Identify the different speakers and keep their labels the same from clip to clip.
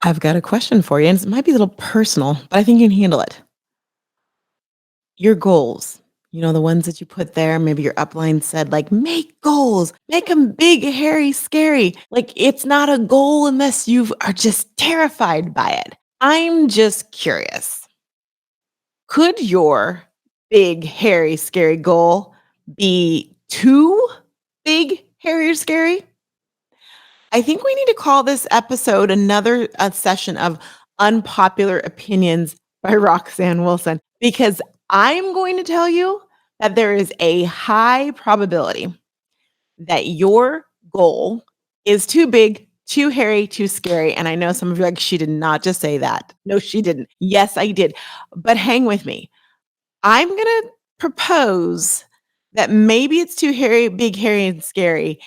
Speaker 1: I've got a question for you, and it might be a little personal, but I think you can handle it. Your goals, the ones that you put there, maybe your upline said, like, make goals, make them big, hairy, scary. Like, it's not a goal unless you are just terrified by it. I'm just curious. Could your big, hairy, scary goal be too big, hairy, or scary? I think we need to call this episode another session of unpopular opinions by Roxanne Wilson because I'm going to tell you that there is a high probability that your goal is too big, too hairy, too scary. And I know some of you are like, she did not just say that. No, she didn't. Yes, I did. But hang with me. I'm going to propose that maybe it's too hairy, big, hairy, and scary,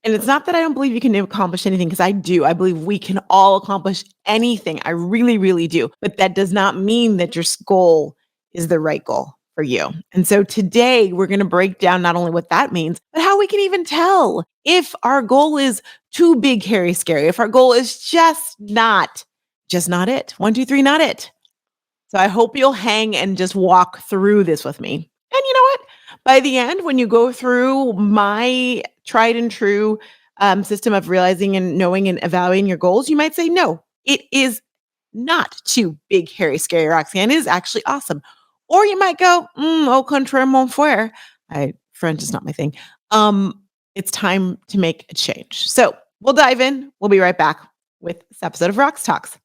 Speaker 1: and it's not that I don't believe you can accomplish anything, because I do. I believe we can all accomplish anything. I really, really do. But that does not mean that your goal is the right goal for you. And so today we're going to break down not only what that means, but how we can even tell if our goal is too big, hairy, scary, if our goal is just not it. One, two, three, not it. So I hope you'll hang and just walk through this with me. And you know what? By the end, when you go through my tried and true system of realizing and knowing and evaluating your goals, you might say, no, it is not too big, hairy, scary, Roxanne. It is actually awesome. Or you might go, au contraire, mon frère. French is not my thing. It's time to make a change. So we'll dive in. We'll be right back with this episode of Roxtalks.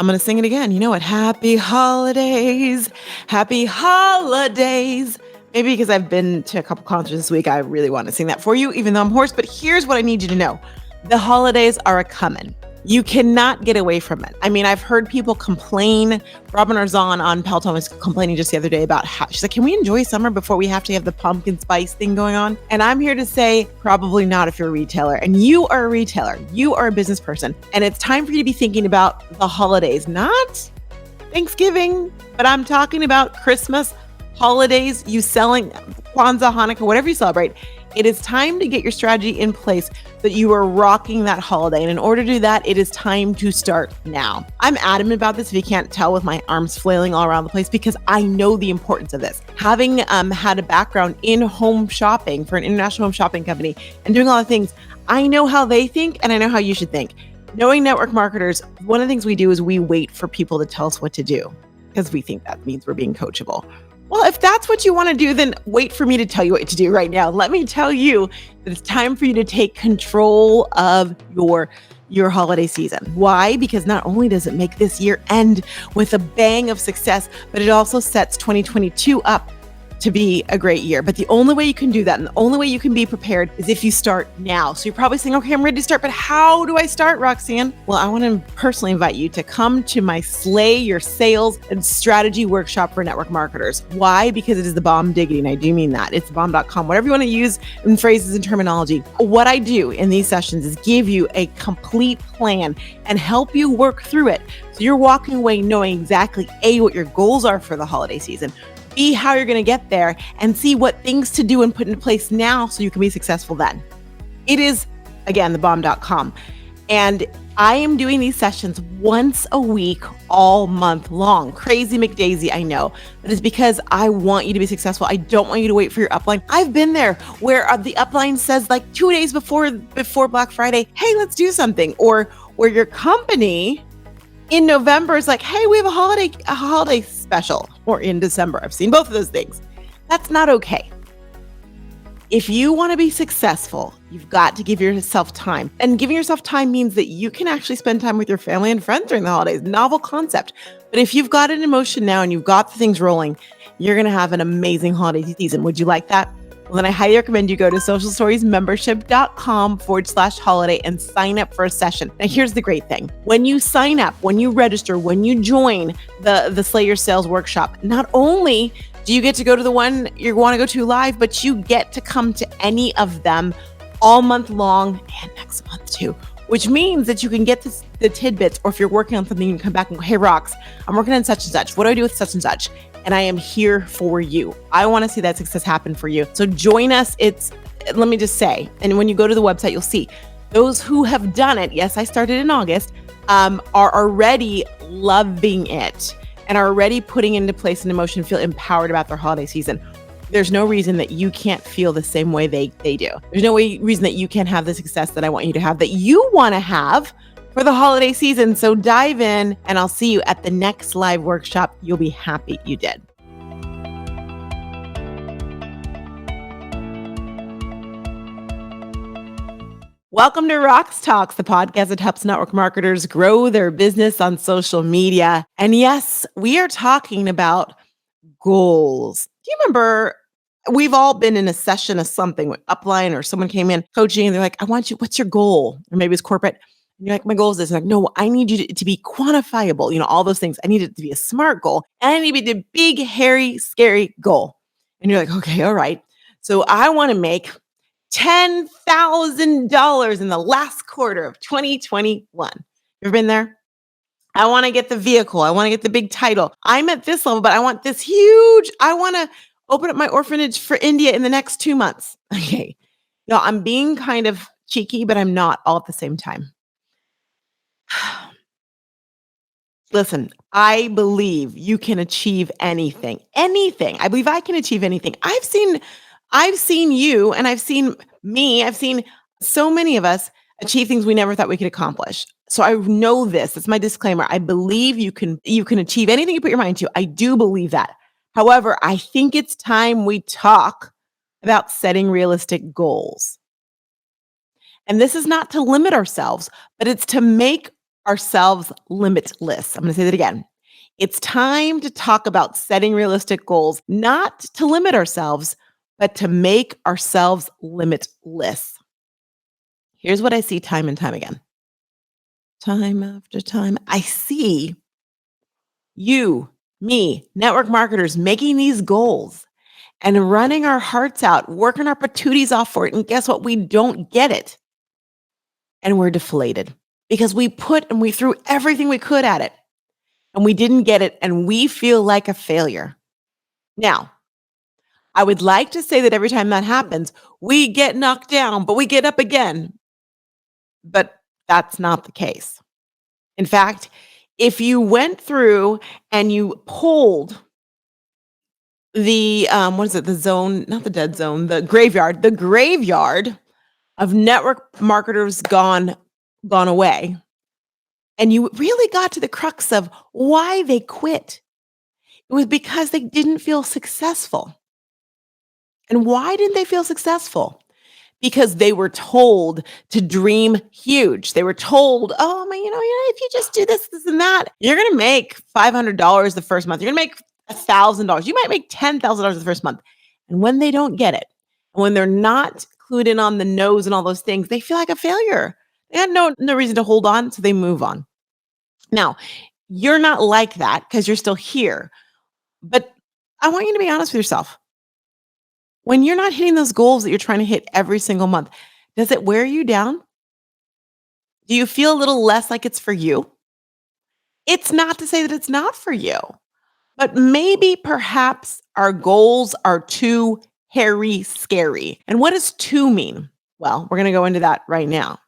Speaker 1: I'm going to sing it again. You know what? Happy holidays. Happy holidays. Maybe because I've been to a couple concerts this week, I really want to sing that for you, even though I'm hoarse. But here's what I need you to know. The holidays are a-coming. You cannot get away from it. I mean, I've heard people complain. Robin Arzon on Peloton was complaining just the other day about how she's like, can we enjoy summer before we have to have the pumpkin spice thing going on? And I'm here to say, probably not if you're a retailer. And you are a retailer. You are a business person. And it's time for you to be thinking about the holidays, not Thanksgiving, but I'm talking about Christmas, holidays, you selling Kwanzaa, Hanukkah, whatever you celebrate. It is time to get your strategy in place so that you are rocking that holiday. And in order to do that, it is time to start now. I'm adamant about this, if you can't tell with my arms flailing all around the place, because I know the importance of this. Having had a background in home shopping for an international home shopping company and doing all the things, I know how they think and I know how you should think. Knowing network marketers, one of the things we do is we wait for people to tell us what to do because we think that means we're being coachable. Well, if that's what you want to do, then wait for me to tell you what to do right now. Let me tell you that it's time for you to take control of your holiday season. Why? Because not only does it make this year end with a bang of success, but it also sets 2022 up to be a great year. But the only way you can do that and the only way you can be prepared is if you start now. So you're probably saying, okay, I'm ready to start, but how do I start, Roxanne? Well, I want to personally invite you to come to my Sleigh Your Sales and Strategy Workshop for Network Marketers. Why? Because it is the bomb diggity, and I do mean that. It's bomb.com, whatever you want to use in phrases and terminology. What I do in these sessions is give you a complete plan and help you work through it. So you're walking away knowing exactly A, what your goals are for the holiday season, B, how you're going to get there, and see what things to do and put into place now so you can be successful then. It is, again, thebomb.com. And I am doing these sessions once a week, all month long. Crazy McDaisy, I know, but it's because I want you to be successful. I don't want you to wait for your upline. I've been there where the upline says like 2 days before Black Friday, hey, let's do something. Or where your company in November is like, hey, we have a holiday special, or in December. I've seen both of those things. That's not okay. If you want to be successful, you've got to give yourself time. And giving yourself time means that you can actually spend time with your family and friends during the holidays. Novel concept. But if you've got an emotion now and you've got the things rolling, you're going to have an amazing holiday season. Would you like that? Well, then I highly recommend you go to socialstoriesmembership.com/holiday and sign up for a session. Now, here's the great thing. When you sign up, when you register, when you join the Sleigh Your Sales workshop, not only do you get to go to the one you want to go to live, but you get to come to any of them all month long and next month too, which means that you can get the tidbits, or if you're working on something, you can come back and go, hey, Rox, I'm working on such and such. What do I do with such and such? and I am here for you. I want to see that success happen for you. So join us. Let me just say, and when you go to the website, you'll see those who have done it. Yes, I started in August, are already loving it and are already putting into place an emotion, feel empowered about their holiday season. There's no reason that you can't feel the same way they do. There's no reason that you can't have the success that I want you to have, that you want to have for the holiday season. So dive in, and I'll see you at the next live workshop. You'll be happy you did. Welcome to Roxtalks, the podcast that helps network marketers grow their business on social media. And yes, we are talking about goals. Do you remember we've all been in a session of something with upline, or someone came in coaching and they're like, what's your goal? Or maybe it's corporate. And you're like, my goal is this. And like, no, I need you to be quantifiable, all those things. I need it to be a SMART goal. And I need it to be a big, hairy, scary goal. And you're like, okay, all right. So I want to make $10,000 in the last quarter of 2021. You ever been there? I want to get the vehicle. I want to get the big title. I'm at this level, but I want this huge. I want to open up my orphanage for India in the next 2 months. Okay. No, I'm being kind of cheeky, but I'm not all at the same time. Listen, I believe you can achieve anything. Anything. I believe I can achieve anything. I've seen you, and I've seen me. I've seen so many of us achieve things we never thought we could accomplish. So I know this. It's my disclaimer. I believe you can achieve anything you put your mind to. I do believe that. However, I think it's time we talk about setting realistic goals. And this is not to limit ourselves, but it's to make ourselves limitless. I'm going to say that again. It's time to talk about setting realistic goals, not to limit ourselves, but to make ourselves limitless. Here's what I see time and time again. Time after time, I see you, me, network marketers making these goals and running our hearts out, working our patooties off for it. And guess what? We don't get it. And we're deflated because we threw everything we could at it and we didn't get it. And we feel like a failure. Now, I would like to say that every time that happens, we get knocked down, but we get up again. But that's not the case. In fact, if you went through and you pulled the, the zone, not the dead zone, the graveyard of network marketers gone away, and you really got to the crux of why they quit, it was because they didn't feel successful. And why didn't they feel successful? Because they were told to dream huge. They were told, oh, man, if you just do this, this, and that, you're going to make $500 the first month. You're going to make $1,000. You might make $10,000 the first month. And when they don't get it, and when they're not clued in on the no's and all those things, they feel like a failure. They had no reason to hold on, so they move on. Now, you're not like that because you're still here. But I want you to be honest with yourself. When you're not hitting those goals that you're trying to hit every single month, does it wear you down? Do you feel a little less like it's for you? It's not to say that it's not for you, but maybe perhaps our goals are too hairy, scary. And what does too mean? Well, we're going to go into that right now.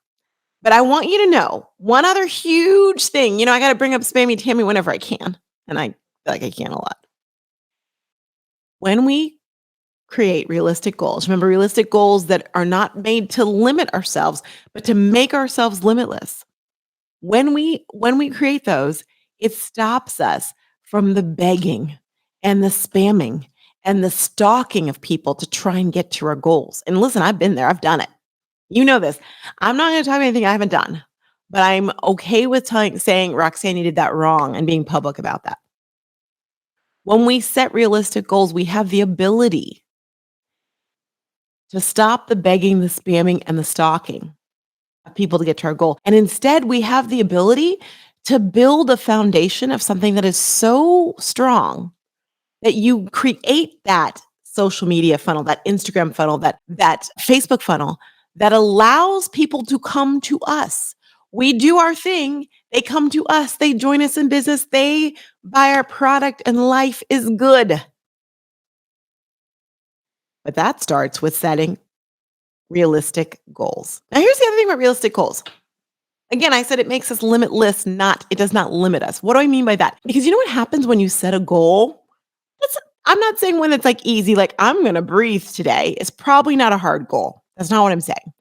Speaker 1: But I want you to know one other huge thing. I got to bring up Spammy Tammy whenever I can. And I feel like I can a lot. When we create realistic goals. Remember, realistic goals that are not made to limit ourselves, but to make ourselves limitless. When we create those, it stops us from the begging and the spamming and the stalking of people to try and get to our goals. And listen, I've been there. I've done it. You know this. I'm not going to talk about anything I haven't done, but I'm okay with saying, Roxanne, you did that wrong, and being public about that. When we set realistic goals, we have the ability to stop the begging, the spamming, and the stalking of people to get to our goal. And instead, we have the ability to build a foundation of something that is so strong that you create that social media funnel, that Instagram funnel, that Facebook funnel that allows people to come to us. We do our thing, They come to us, they join us in business, they buy our product, and life is good. But that starts with setting realistic goals. Now, here's the other thing about realistic goals. Again, I said it makes us limitless, not, it does not limit us. What do I mean by that? Because you know what happens when you set a goal? It's, I'm not saying when it's like easy, like I'm going to breathe today. It's probably not a hard goal. That's not what I'm saying.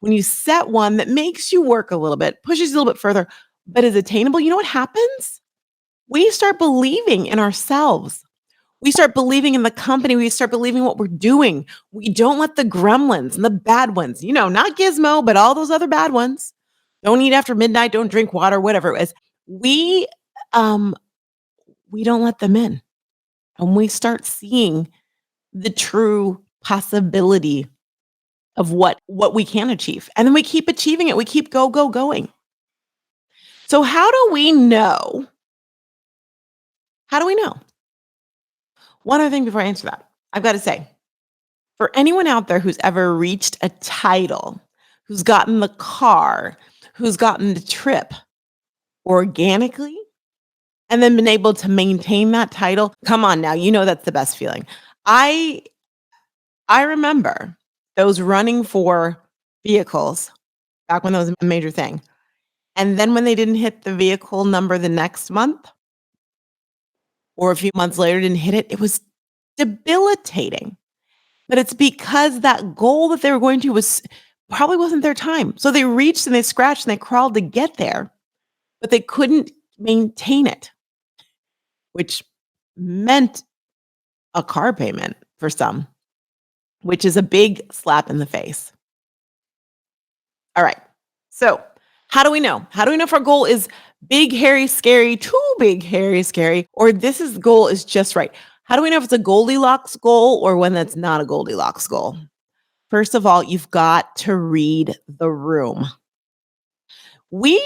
Speaker 1: When you set one that makes you work a little bit, pushes you a little bit further, but is attainable, you know what happens? We start believing in ourselves. We start believing in the company. We start believing what we're doing. We don't let the gremlins and the bad ones, not Gizmo, but all those other bad ones. Don't eat after midnight. Don't drink water, whatever it was. We, um, we don't let them in. And we start seeing the true possibility of what we can achieve. And then we keep achieving it. We keep going. So how do we know? How do we know? One other thing before I answer that, I've got to say, for anyone out there who's ever reached a title, who's gotten the car, who's gotten the trip organically, and then been able to maintain that title, come on now, that's the best feeling. I remember those running for vehicles back when that was a major thing. And then when they didn't hit the vehicle number the next month or a few months later didn't hit it, it was debilitating. But it's because that goal that they were going to was probably wasn't their time. So they reached and they scratched and they crawled to get there, but they couldn't maintain it, which meant a car payment for some, which is a big slap in the face. All right. So how do we know? How do we know if our goal is big, hairy, scary, too big, hairy, scary, or goal is just right? How do we know if it's a Goldilocks goal or when that's not a Goldilocks goal? First of all, you've got to read the room. We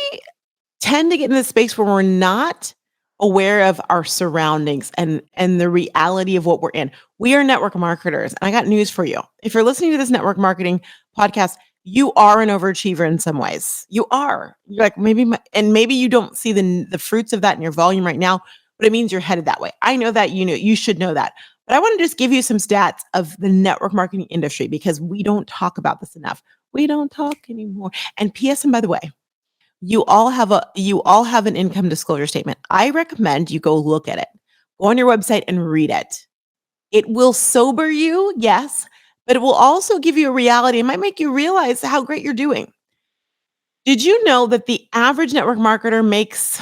Speaker 1: tend to get in this space where we're not aware of our surroundings and the reality of what we're in. We are network marketers. And I got news for you. If you're listening to this network marketing podcast, you are an overachiever in some ways. You are. You're like, maybe you don't see the fruits of that in your volume right now, but it means you're headed that way. I know that you should know that. But I want to just give you some stats of the network marketing industry because we don't talk about this enough. We don't talk anymore. And PS, and by the way, you all have an income disclosure statement. I recommend you go look at it. Go on your website and read it. It will sober you, yes, but it will also give you a reality. It might make you realize how great you're doing. Did you know that the average network marketer makes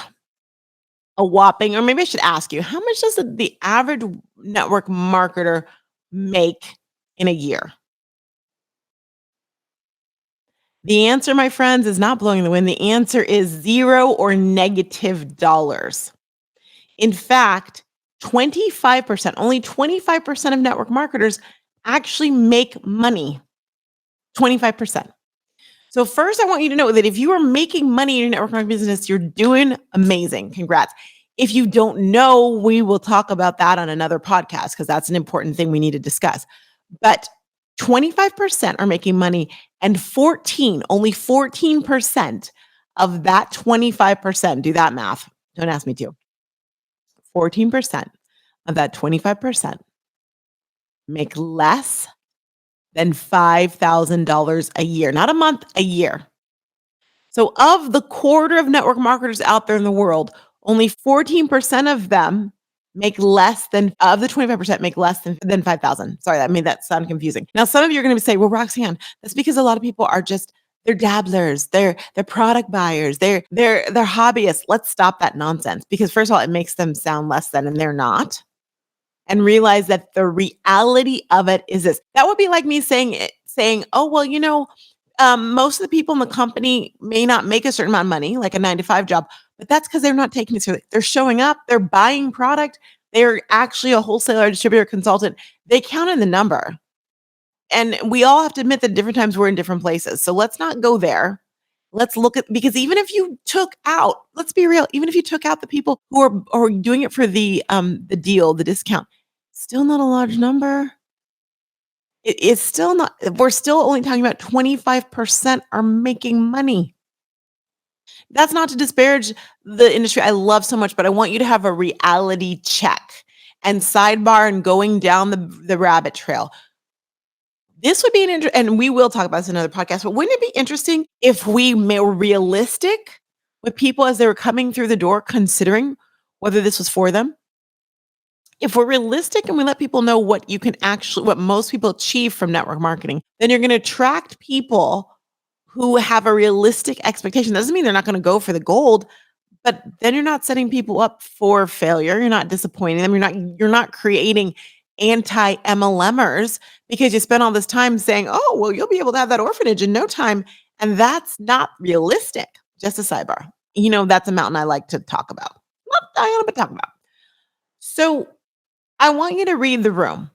Speaker 1: a whopping, or maybe I should ask you, how much does the average network marketer make in a year? The answer, my friends, is not blowing the wind. The answer is zero or negative dollars. In fact, 25%, only 25% of network marketers actually make money. 25%. So first, I want you to know that if you are making money in your network marketing business, you're doing amazing. Congrats. If you don't know, we will talk about that on another podcast because that's an important thing we need to discuss. But 25% are making money and only 14% of that 25%, do that math. Don't ask me to. 14% of that 25% make less than $5,000 a year, not a month, a year. So of the quarter of network marketers out there in the world, only 14% of them make less than, of the 25% make less than 5,000. Sorry, that made that sound confusing. Now, some of you are going to say, well, Roxanne, that's because a lot of people are they're dabblers, they're product buyers, they're hobbyists. Let's stop that nonsense because first of all, it makes them sound less than, and they're not. And realize that the reality of it is this. That would be like me saying, oh, well, most of the people in the company may not make a certain amount of money, like a 9-to-5 job, but that's because they're not taking it seriously. They're showing up, they're buying product, they're actually a wholesaler, distributor, consultant. They count in the number. And we all have to admit that at different times we're in different places. So let's not go there. Let's look at, because even if you took out, let's be real, even if you took out the people who are doing it for the deal, the discount, still not a large number. It's still not, we're still only talking about 25% are making money. That's not to disparage the industry I love so much, but I want you to have a reality check and sidebar and going down the rabbit trail. This would be and we will talk about this in another podcast, but wouldn't it be interesting if we were realistic with people as they were coming through the door, considering whether this was for them? If we're realistic and we let people know what most people achieve from network marketing, then you're going to attract people who have a realistic expectation. Doesn't mean they're not going to go for the gold, but then you're not setting people up for failure. You're not disappointing them. You're not creating anti-MLMers because you spent all this time saying, "Oh, well, you'll be able to have that orphanage in no time." And that's not realistic. Just a sidebar. That's a mountain I like to talk about. Not die on, but talk about. So I want you to read the room.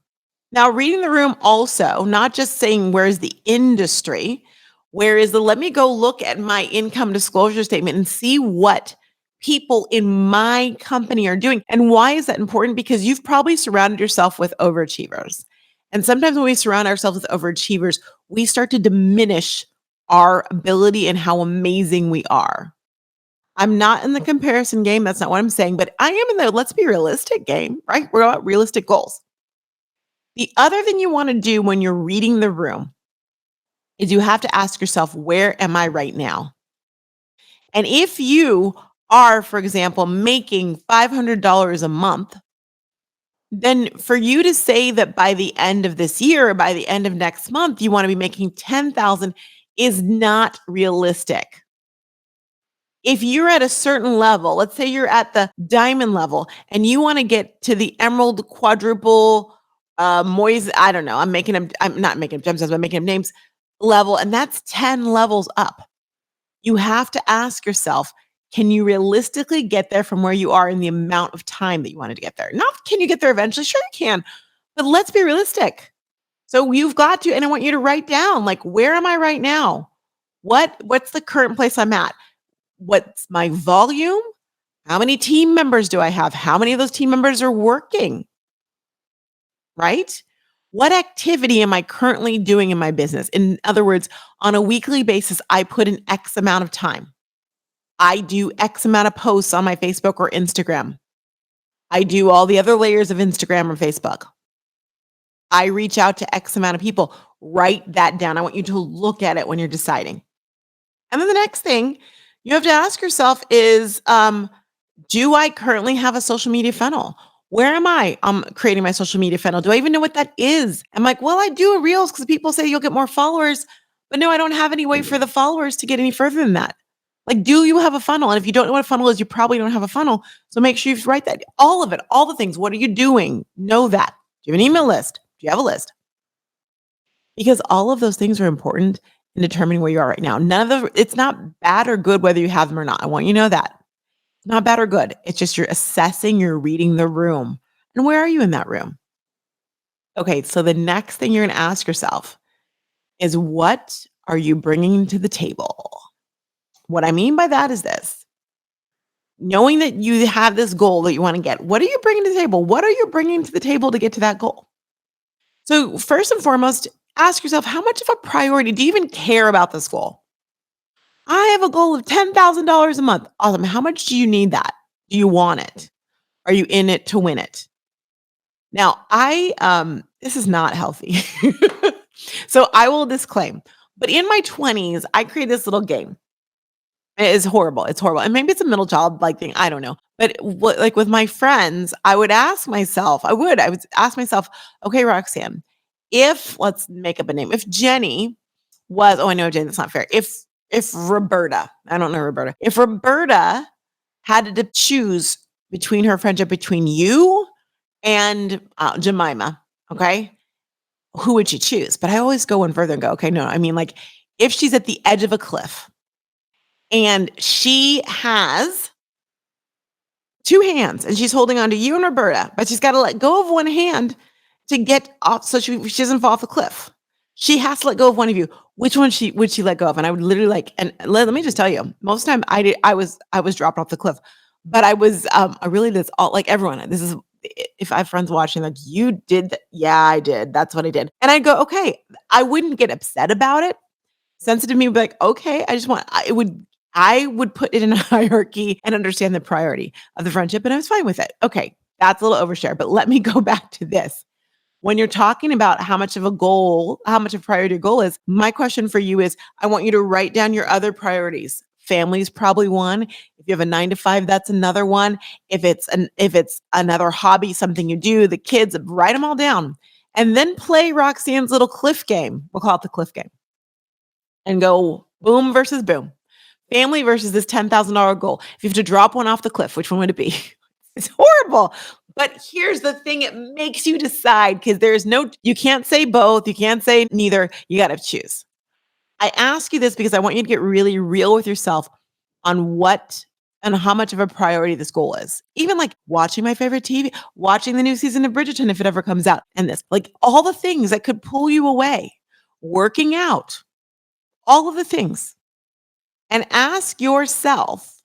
Speaker 1: Now, reading the room also, not just saying where's the industry, where is the let me go look at my income disclosure statement and see what people in my company are doing. And why is that important? Because you've probably surrounded yourself with overachievers. And sometimes when we surround ourselves with overachievers, we start to diminish our ability and how amazing we are. I'm not in the comparison game. That's not what I'm saying, but I am in the let's be realistic game, right? We're about realistic goals. The other thing you want to do when you're reading the room is you have to ask yourself, where am I right now? And if you are, for example, making $500 a month, then for you to say that by the end of this year or by the end of next month, you want to be making 10,000 is not realistic. If you're at a certain level, let's say you're at the diamond level and you want to get to the emerald quadruple Moise, I don't know. I'm not making up gemstones, but I'm making up names level, and that's 10 levels up. You have to ask yourself, can you realistically get there from where you are in the amount of time that you wanted to get there? Not can you get there eventually? Sure you can, but let's be realistic. So you've got to, and I want you to write down like, where am I right now? What's the current place I'm at? What's my volume? How many team members do I have? How many of those team members are working? Right? What activity am I currently doing in my business? In other words, on a weekly basis, I put in X amount of time. I do X amount of posts on my Facebook or Instagram. I do all the other layers of Instagram or Facebook. I reach out to X amount of people. Write that down. I want you to look at it when you're deciding. And then the next thing you have to ask yourself is, do I currently have a social media funnel? Where am I creating my social media funnel? Do I even know what that is? I'm like, well, I do a reels because people say you'll get more followers, but no, I don't have any way for the followers to get any further than that. Like, do you have a funnel? And if you don't know what a funnel is, you probably don't have a funnel. So make sure you write that, all of it, all the things. What are you doing? Know that. Do you have an email list? Do you have a list? Because all of those things are important in determining where you are right now. It's not bad or good whether you have them or not. I want you to know that. It's not bad or good. It's just you're assessing, you're reading the room. And where are you in that room? Okay, so the next thing you're going to ask yourself is what are you bringing to the table? What I mean by that is this. Knowing that you have this goal that you want to get, what are you bringing to the table? What are you bringing to the table to get to that goal? So, first and foremost, ask yourself, how much of a priority do you even care about this goal? I have a goal of $10,000 a month. Awesome. How much do you need that? Do you want it? Are you in it to win it? Now, this is not healthy. So I will disclaim, but in my 20s, I created this little game. It is horrible. It's horrible. And maybe it's a middle child like thing. I don't know. But like with my friends, I would ask myself, okay, Roxanne, if let's make up a name, if Jenny was, oh, I know, Jenny, that's not fair. If Roberta, I don't know Roberta, if Roberta had to choose between her friendship between you and Jemima, okay, who would she choose? But I always go one further and go, okay, no, I mean, like if she's at the edge of a cliff and she has two hands and she's holding on to you and Roberta, but she's got to let go of one hand to get off so she doesn't fall off the cliff. She has to let go of one of you. Which one would she let go of? And I would literally and let me just tell you, most of the time I was dropped off the cliff, but I really did all like everyone. This is if I have friends watching, like you did yeah, I did. That's what I did. And I go, okay, I wouldn't get upset about it. Sensitive me would be like, okay, it would I would put it in a hierarchy and understand the priority of the friendship, and I was fine with it. Okay, that's a little overshare, but let me go back to this. When you're talking about how much of a goal, how much of priority your goal is, my question for you is I want you to write down your other priorities. Family's probably one. If you have a 9 to 5, that's another one. If it's another hobby, something you do, the kids, write them all down. And then play Roxanne's little cliff game. We'll call it the cliff game. And go boom versus boom. Family versus this $10,000 goal. If you have to drop one off the cliff, which one would it be? It's horrible. But here's the thing, it makes you decide because you can't say both, you can't say neither, you got to choose. I ask you this because I want you to get really real with yourself on what and how much of a priority this goal is. Even like watching my favorite TV, watching the new season of Bridgerton if it ever comes out, and this, like all the things that could pull you away, working out, all of the things. And ask yourself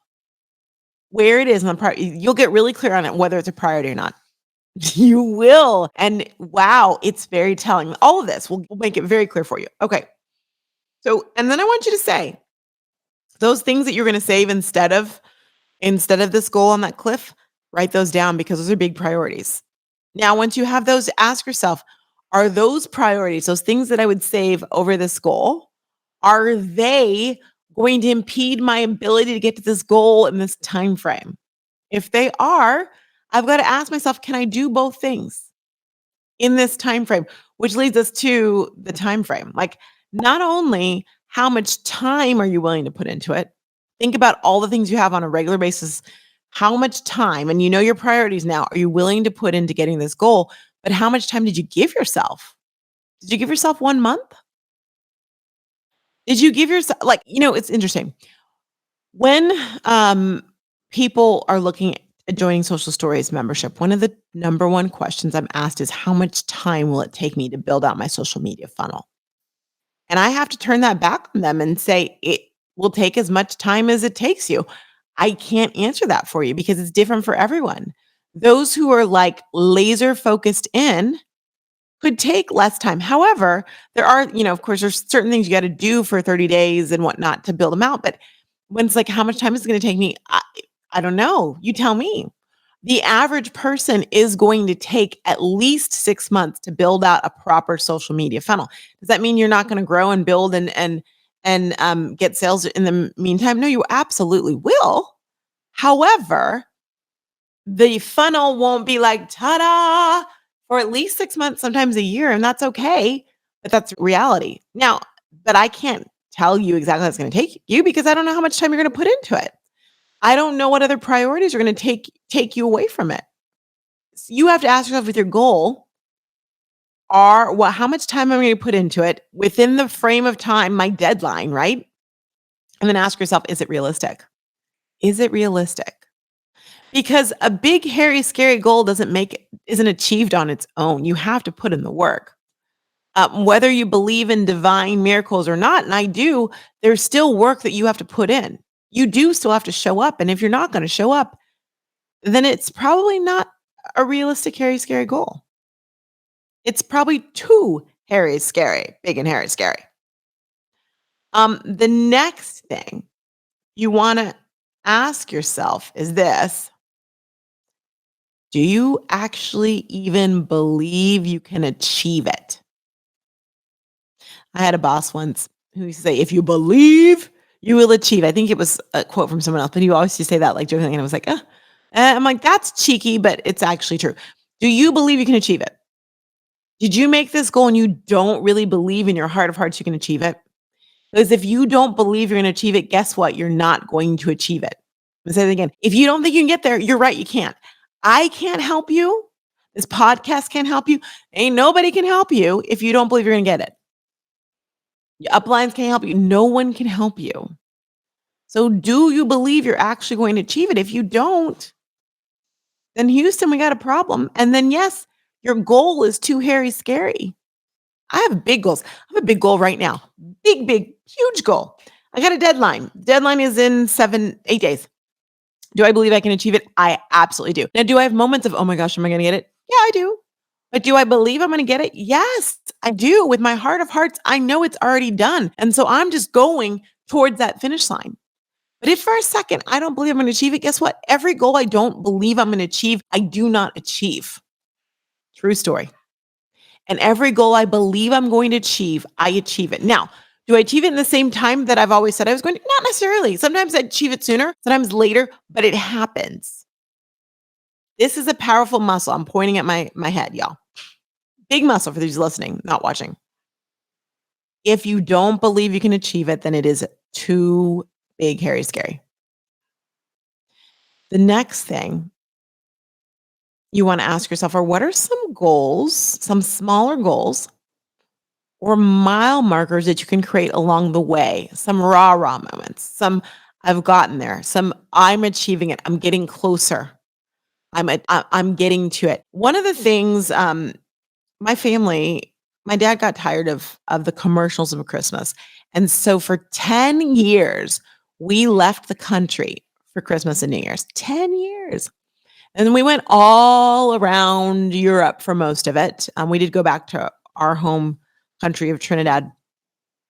Speaker 1: where it is on the priority. You'll get really clear on it, whether it's a priority or not. You will. And wow, it's very telling. All of this will make it very clear for you. Okay. So, and then I want you to say those things that you're going to save instead of this goal on that cliff, write those down because those are big priorities. Now, once you have those, ask yourself, are those priorities, those things that I would save over this goal, are they going to impede my ability to get to this goal in this time frame? If they are, I've got to ask myself, can I do both things in this time frame? Which leads us to the time frame. Like, not only how much time are you willing to put into it? Think about all the things you have on a regular basis. How much time, and you know your priorities now, are you willing to put into getting this goal? But how much time did you give yourself? Did you give yourself 1 month? Did you give yourself, like, it's interesting. When people are looking at joining Social Stories membership, one of the number one questions I'm asked is how much time will it take me to build out my social media funnel? And I have to turn that back on them and say it will take as much time as it takes you. I can't answer that for you because it's different for everyone. Those who are like laser focused in could take less time. However, there are, of course, there's certain things you got to do for 30 days and whatnot to build them out. But when it's like, how much time is it going to take me? I don't know. You tell me. The average person is going to take at least 6 months to build out a proper social media funnel. Does that mean you're not going to grow and build and get sales in the meantime? No, you absolutely will. However, the funnel won't be like ta-da for at least 6 months, sometimes a year, and that's okay. But that's reality. Now, but I can't tell you exactly how it's going to take you because I don't know how much time you're going to put into it. I don't know what other priorities are going to take you away from it. So you have to ask yourself with your goal how much time am I going to put into it within the frame of time, my deadline, right? And then ask yourself, is it realistic? Is it realistic? Because a big, hairy, scary goal isn't achieved on its own. You have to put in the work. Whether you believe in divine miracles or not, and I do, there's still work that you have to put in. You do still have to show up. And if you're not going to show up, then it's probably not a realistic, hairy, scary goal. It's probably too hairy, scary, big and hairy, scary. The next thing you want to ask yourself is this: do you actually even believe you can achieve it? I had a boss once who used to say, if you believe, you will achieve. I think it was a quote from someone else, but he always used to say that like jokingly. And I was like, I'm like, that's cheeky, but it's actually true. Do you believe you can achieve it? Did you make this goal and you don't really believe in your heart of hearts you can achieve it? Because if you don't believe you're going to achieve it, guess what? You're not going to achieve it. I'm going to say it again. If you don't think you can get there, you're right, you can't. I can't help you. This podcast can't help you. Ain't nobody can help you if you don't believe you're going to get it. Your uplines can't help you. No one can help you. So do you believe you're actually going to achieve it? If you don't, then Houston, we got a problem. And then yes, your goal is too hairy, scary. I have big goals. I have a big goal right now. Big, huge goal. I got a deadline. Deadline is in 8 days. Do I believe I can achieve it? I absolutely do. Now, do I have moments of, oh my gosh, am I going to get it? Yeah, I do. But do I believe I'm going to get it? Yes, I do. With my heart of hearts, I know it's already done. And so I'm just going towards that finish line. But if for a second I don't believe I'm going to achieve it, guess what? Every goal I don't believe I'm going to achieve, I do not achieve. True story. And every goal I believe I'm going to achieve, I achieve it. Now, do I achieve it in the same time that I've always said I was going to? Not necessarily. Sometimes I achieve it sooner, sometimes later, but it happens. This is a powerful muscle. I'm pointing at my head, y'all. Big muscle for those listening, not watching. If you don't believe you can achieve it, then it is too big, hairy, scary. The next thing you want to ask yourself are what are some goals, some smaller goals or mile markers that you can create along the way? Some rah moments, some I've gotten there, some I'm achieving it, I'm getting closer. I'm getting to it. One of the things my family, my dad got tired of the commercials of Christmas. And so for 10 years, we left the country for Christmas and New Year's. 10 years. And then we went all around Europe for most of it. We did go back to our home country of Trinidad,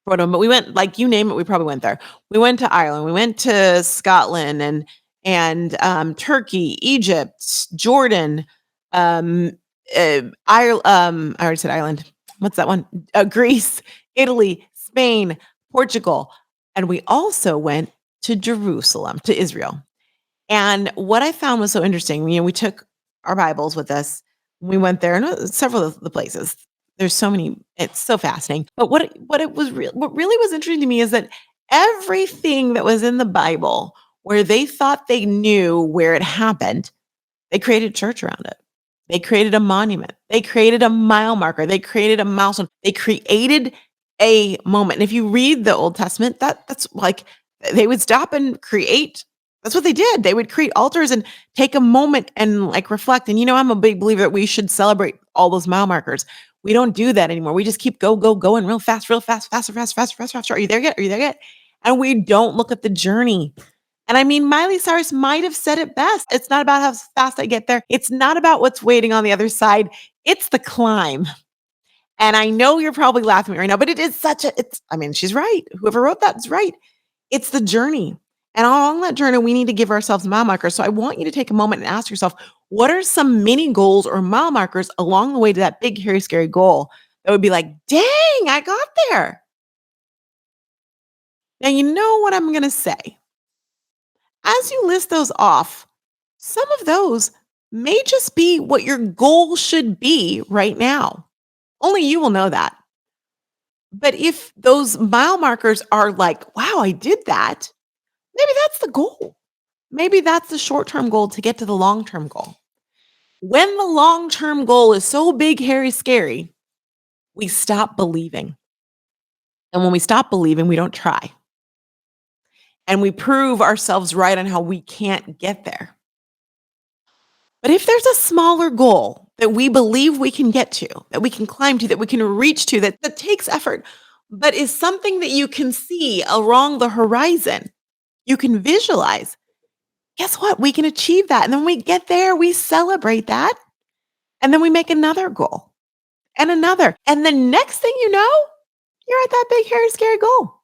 Speaker 1: but we went like you name it, we probably went there. We went to Ireland, we went to Scotland and Turkey, Egypt, Jordan, um, I already said Ireland. What's that one? Greece, Italy, Spain, Portugal, and we also went to Jerusalem, to Israel. And what I found was so interesting, we took our Bibles with us. We went there and several of the places. There's so many, it's so fascinating. But what really was interesting to me is that everything that was in the Bible where they thought they knew where it happened, they created church around it. They created a monument. They created a mile marker. They created a milestone. They created a moment. And if you read the Old Testament, that's like they would stop and create. That's what they did. They would create altars and take a moment and like reflect. And I'm a big believer that we should celebrate all those mile markers. We don't do that anymore. We just keep going real fast, faster, faster, faster, faster, faster. Are you there yet? Are you there yet? And we don't look at the journey. And I mean, Miley Cyrus might have said it best. It's not about how fast I get there. It's not about what's waiting on the other side. It's the climb. And I know you're probably laughing at me right now, but she's right. Whoever wrote that is right. It's the journey. And along that journey, we need to give ourselves mile markers. So I want you to take a moment and ask yourself, what are some mini goals or mile markers along the way to that big, hairy, scary goal that would be like, dang, I got there. Now, you know what I'm going to say. As you list those off, some of those may just be what your goal should be right now. Only you will know that. But if those mile markers are like, wow, I did that, maybe that's the goal. Maybe that's the short-term goal to get to the long-term goal. When the long-term goal is so big, hairy, scary, we stop believing. And when we stop believing, we don't try. And we prove ourselves right on how we can't get there. But if there's a smaller goal that we believe we can get to, that we can climb to, that we can reach to, that takes effort, but is something that you can see along the horizon, you can visualize, guess what? We can achieve that. And then when we get there, we celebrate that. And then we make another goal and another. And the next thing you know, you're at that big, hairy, scary goal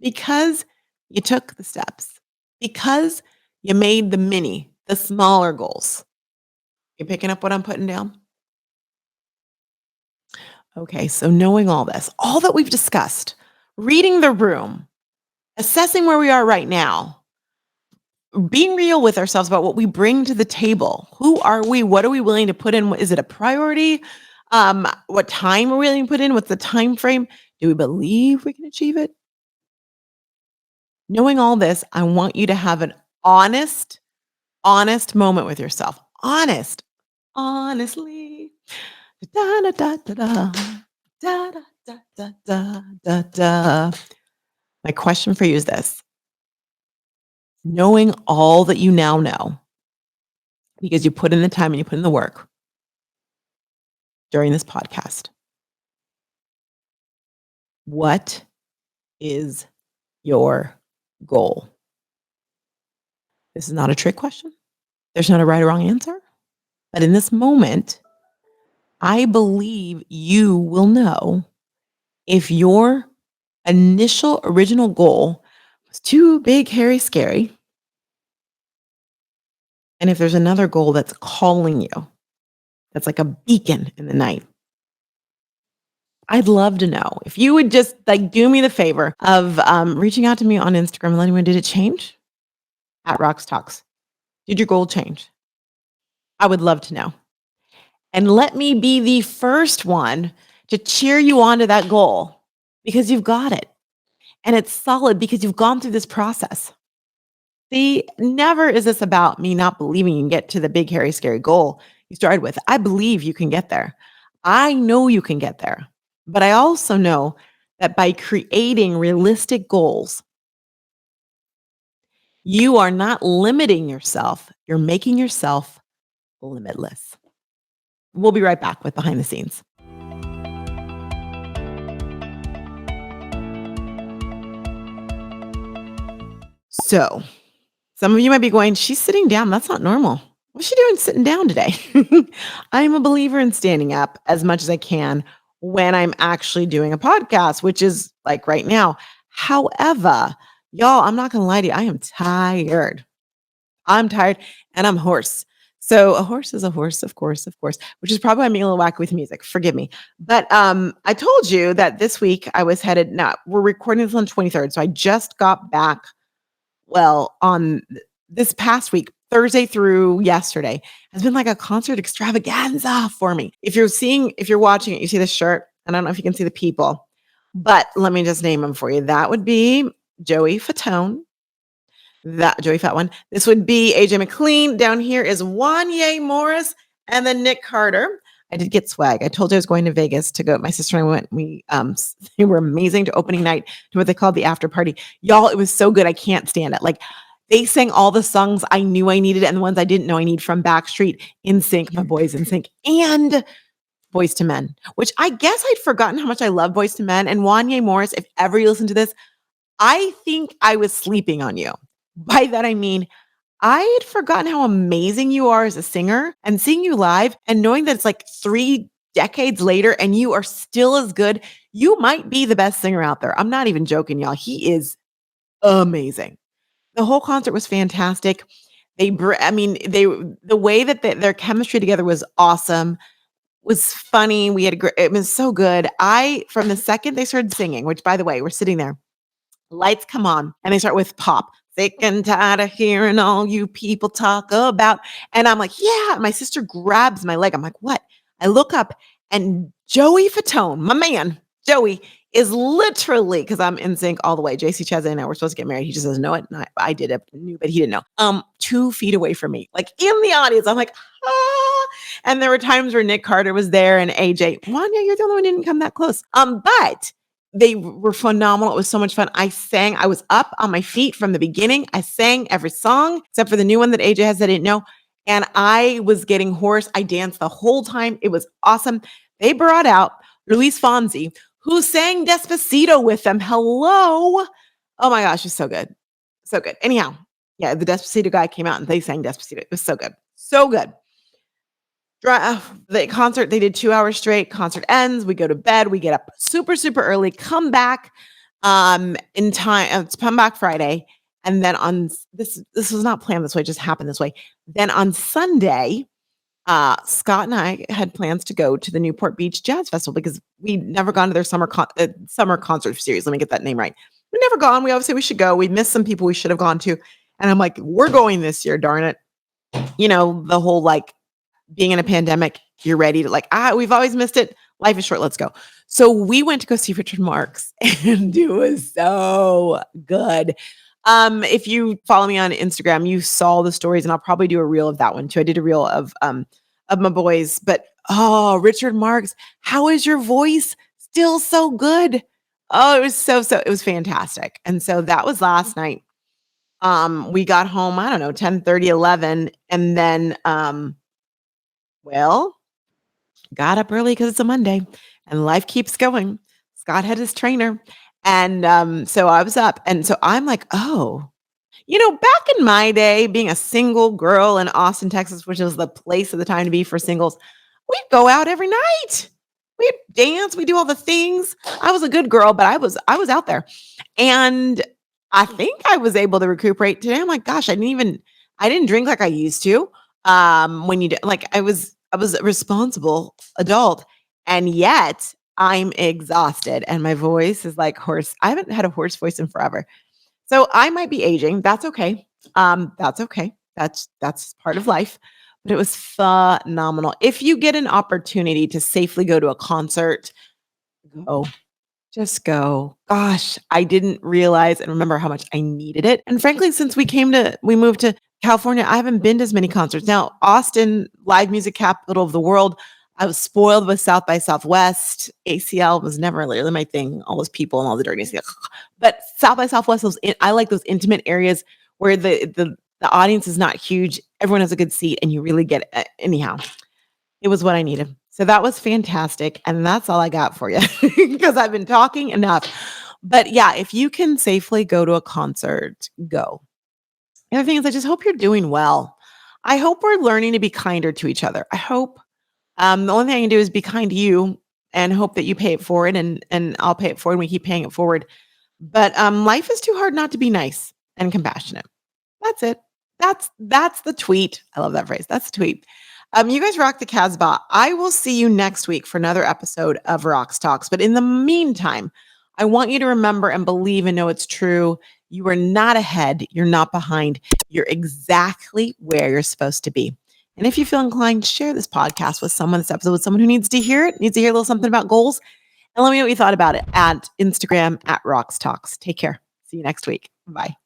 Speaker 1: because you took the steps, because you made the smaller goals. You picking up what I'm putting down? Okay, so knowing all this, all that we've discussed, reading the room, assessing where we are right now, being real with ourselves about what we bring to the table. Who are we? What are we willing to put in? Is it a priority? What time are we willing to put in? What's the time frame? Do we believe we can achieve it? Knowing all this, I want you to have an honest moment with yourself. Honestly. Da, da, da, da, da. Da, da, da, da, da, da, da. My question for you is this. Knowing all that you now know, because you put in the time and you put in the work during this podcast, what is your goal? This is not a trick question. There's not a right or wrong answer. But in this moment, I believe you will know if your initial original goal It's too big, hairy, scary. And if there's another goal that's calling you, that's like a beacon in the night, I'd love to know if you would just like do me the favor of reaching out to me on Instagram and letting me know, did it change at Roxtalks? Did your goal change? I would love to know. And let me be the first one to cheer you on to that goal because you've got it. And it's solid because you've gone through this process. See, never is this about me not believing you can get to the big, hairy, scary goal you started with. I believe you can get there. I know you can get there. But I also know that by creating realistic goals, you are not limiting yourself, you're making yourself limitless. We'll be right back with Behind the Scenes. So, some of you might be going, she's sitting down. That's not normal. What's she doing sitting down today? I'm a believer in standing up as much as I can when I'm actually doing a podcast, which is like right now. However, y'all, I'm not going to lie to you. I am tired. I'm tired and I'm hoarse. So a horse is a horse, of course, which is probably why I'm being a little wacky with music. Forgive me. But I told you that this week I was headed. Now we're recording this on 23rd, so I just got back. Well, on this past week, Thursday through yesterday, has been like a concert extravaganza for me. If you're watching it, you see the shirt. And I don't know if you can see the people, but let me just name them for you. That would be Joey Fatone, that Joey Fat One. This would be AJ McLean. Down here is Wanye Morris and then Nick Carter. I did get swag. I told you I was going to Vegas to go. My sister and I went. They were amazing to opening night to what they called the after party. Y'all, it was so good. I can't stand it. Like they sang all the songs I knew I needed and the ones I didn't know I need from Backstreet, In Sync, my boys In Sync, and Boys to Men, which I guess I'd forgotten how much I love Boys to Men. And Wanye Morris, if ever you listen to this, I think I was sleeping on you. By that, I mean, I had forgotten how amazing you are as a singer and seeing you live and knowing that it's like 3 decades later and you are still as good. You might be the best singer out there. I'm not even joking, y'all. He is amazing. The whole concert was fantastic. The way that their chemistry together was awesome, was funny. It was so good. From the second they started singing, which by the way, we're sitting there, lights come on and they start with pop. Sick and tired of hearing all you people talk about. And I'm like, yeah. My sister grabs my leg. I'm like, what? I look up and Joey Fatone, my man, Joey, is literally, because I'm in sync all the way. JC Cheza and I were supposed to get married. He just doesn't know it. And I did it, knew, but he didn't know. 2 feet away from me, like in the audience. I'm like, ah. And there were times where Nick Carter was there and AJ, Wanya, you're the only one who didn't come that close. But they were phenomenal. It was so much fun. I sang. I was up on my feet from the beginning. I sang every song except for the new one that AJ has that I didn't know. And I was getting hoarse. I danced the whole time. It was awesome. They brought out Luis Fonsi, who sang Despacito with them. Hello. Oh my gosh, it's so good. So good. Anyhow, yeah, the Despacito guy came out and they sang Despacito. It was so good. So good. The concert, they did 2 hours straight. Concert ends. We go to bed. We get up super, super early, come back in time. Come back Friday. And then on this was not planned this way, it just happened this way. Then on Sunday, Scott and I had plans to go to the Newport Beach Jazz Festival because we'd never gone to their summer concert series. Let me get that name right. We'd never gone. We always say we should go. We missed some people we should have gone to. And I'm like, we're going this year, darn it. You know, the whole like being in a pandemic, you're ready to we've always missed it. Life is short. Let's go. So we went to go see Richard Marx and it was so good. If you follow me on Instagram, you saw the stories and I'll probably do a reel of that one too. I did a reel of my boys, but Richard Marx, how is your voice still so good? Oh, it was it was fantastic. And so that was last night. We got home, I don't know, 10:30, 11, and then well, got up early because it's a Monday and life keeps going. Scott had his trainer. And so I was up. And so I'm like, oh, back in my day, being a single girl in Austin, Texas, which was the place of the time to be for singles, we'd go out every night. We'd dance, we do all the things. I was a good girl, but I was out there. And I think I was able to recuperate today. I'm like, gosh, I didn't drink like I used to. When you do, like I was a responsible adult, and yet I'm exhausted and my voice is like hoarse. I haven't had a hoarse voice in forever. So I might be aging. That's okay. That's okay. That's part of life. But it was phenomenal. If you get an opportunity to safely go to a concert, go. Just go. Gosh, I didn't realize and remember how much I needed it. And frankly, since we moved to California, I haven't been to as many concerts. Now, Austin, live music capital of the world. I was spoiled with South by Southwest. ACL was never really my thing. All those people and all the dirtiness. But South by Southwest, I like those intimate areas where the audience is not huge. Everyone has a good seat, and you really get it. Anyhow, it was what I needed. So that was fantastic. And that's all I got for you because I've been talking enough. But yeah, if you can safely go to a concert, go. The other thing is, I just hope you're doing well. I hope we're learning to be kinder to each other. I hope the only thing I can do is be kind to you and hope that you pay it forward and I'll pay it forward and we keep paying it forward. But life is too hard not to be nice and compassionate. That's it. That's the tweet. I love that phrase. That's the tweet. You guys rock the Casbah. I will see you next week for another episode of Roxtalks. But in the meantime, I want you to remember and believe and know it's true. You are not ahead. You're not behind. You're exactly where you're supposed to be. And if you feel inclined, share this podcast with someone, this episode with someone who needs to hear it, needs to hear a little something about goals. And let me know what you thought about it at Instagram at Roxtalks. Take care. See you next week. Bye.